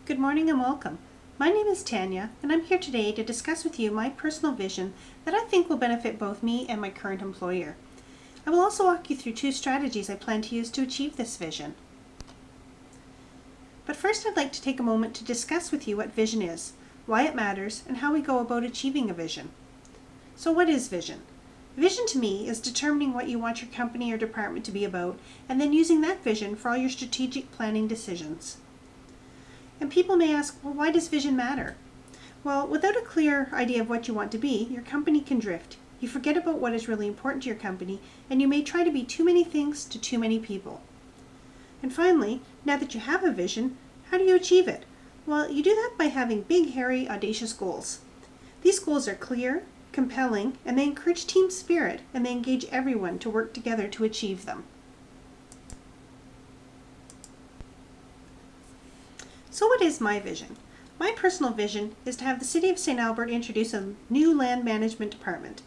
Good morning and welcome. My name is Tanya, and I'm here today to discuss with you my personal vision that I think will benefit both me and my current employer. I will also walk you through 2 strategies I plan to use to achieve this vision. But first, I'd like to take a moment to discuss with you what vision is, why it matters, and how we go about achieving a vision. So what is vision? Vision to me is determining what you want your company or department to be about, and then using that vision for all your strategic planning decisions. And people may ask, well, why does vision matter? Well, without a clear idea of what you want to be, your company can drift. You forget about what is really important to your company, and you may try to be too many things to too many people. And finally, now that you have a vision, how do you achieve it? Well, you do that by having big, hairy, audacious goals. These goals are clear, compelling, and they encourage team spirit, and they engage everyone to work together to achieve them. So what is my vision? My personal vision is to have the City of St. Albert introduce a new land management department.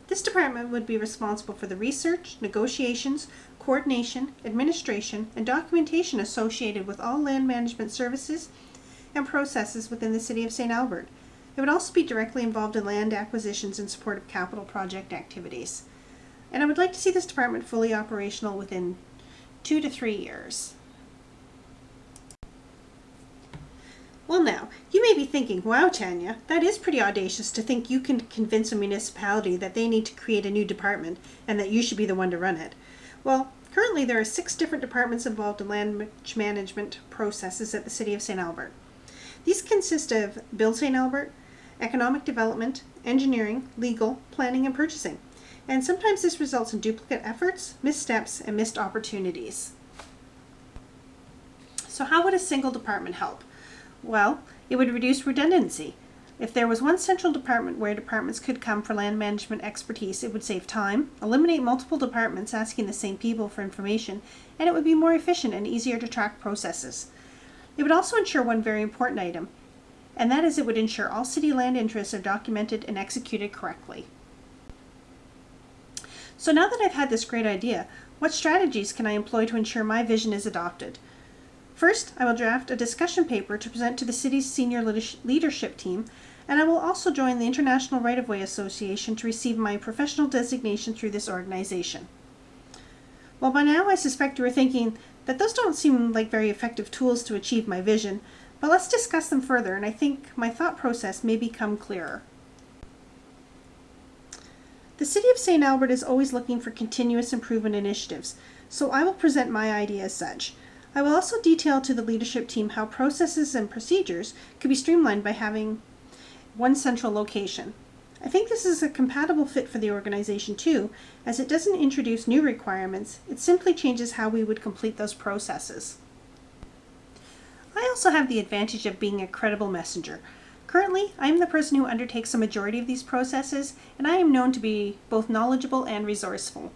This department would be responsible for the research, negotiations, coordination, administration, and documentation associated with all land management services and processes within the City of St. Albert. It would also be directly involved in land acquisitions in support of capital project activities. And I would like to see this department fully operational within 2 to 3 years. Well now, you may be thinking, wow Tanya, that is pretty audacious to think you can convince a municipality that they need to create a new department and that you should be the one to run it. Well, currently there are 6 different departments involved in land management processes at the City of St. Albert. These consist of Build St. Albert, Economic Development, Engineering, Legal, Planning, and Purchasing. And sometimes this results in duplicate efforts, missteps, and missed opportunities. So how would a single department help? Well, it would reduce redundancy. If there was one central department where departments could come for land management expertise, it would save time, eliminate multiple departments asking the same people for information, and it would be more efficient and easier to track processes. It would also ensure one very important item, and that is it would ensure all city land interests are documented and executed correctly. So now that I've had this great idea, what strategies can I employ to ensure my vision is adopted? First, I will draft a discussion paper to present to the city's senior leadership team, and I will also join the International Right-of-Way Association to receive my professional designation through this organization. Well, by now I suspect you are thinking that those don't seem like very effective tools to achieve my vision, but let's discuss them further, and I think my thought process may become clearer. The City of St. Albert is always looking for continuous improvement initiatives, so I will present my idea as such. I will also detail to the leadership team how processes and procedures could be streamlined by having one central location. I think this is a compatible fit for the organization too, as it doesn't introduce new requirements, it simply changes how we would complete those processes. I also have the advantage of being a credible messenger. Currently, I am the person who undertakes the majority of these processes, and I am known to be both knowledgeable and resourceful.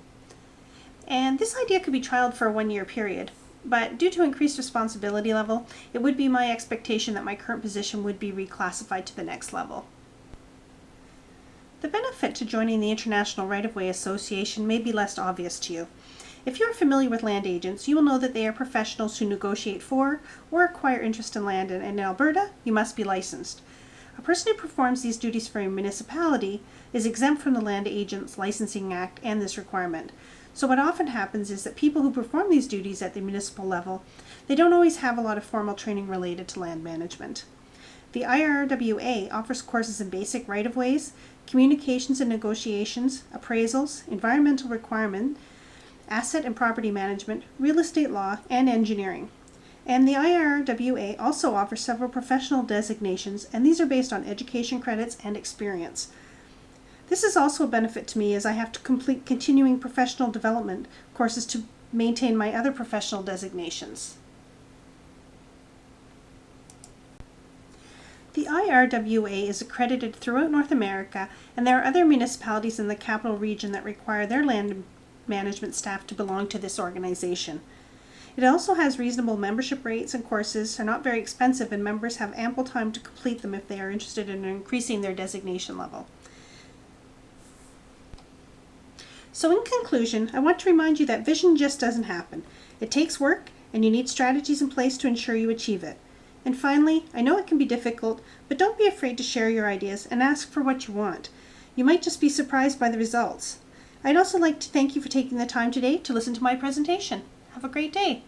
And this idea could be trialed for a 1-year period. But due to increased responsibility level, it would be my expectation that my current position would be reclassified to the next level. The benefit to joining the International Right-of-Way Association may be less obvious to you. If you are familiar with land agents, you will know that they are professionals who negotiate for or acquire interest in land, and in Alberta, you must be licensed. A person who performs these duties for a municipality is exempt from the Land Agents Licensing Act and this requirement. So what often happens is that people who perform these duties at the municipal level, they don't always have a lot of formal training related to land management. The IRWA offers courses in basic right-of-ways, communications and negotiations, appraisals, environmental requirement, asset and property management, real estate law, and engineering. And the IRWA also offers several professional designations, and these are based on education credits and experience. This is also a benefit to me as I have to complete continuing professional development courses to maintain my other professional designations. The IRWA is accredited throughout North America, and there are other municipalities in the capital region that require their land management staff to belong to this organization. It also has reasonable membership rates, and courses are not very expensive, and members have ample time to complete them if they are interested in increasing their designation level. So in conclusion, I want to remind you that vision just doesn't happen. It takes work, and you need strategies in place to ensure you achieve it. And finally, I know it can be difficult, but don't be afraid to share your ideas and ask for what you want. You might just be surprised by the results. I'd also like to thank you for taking the time today to listen to my presentation. Have a great day.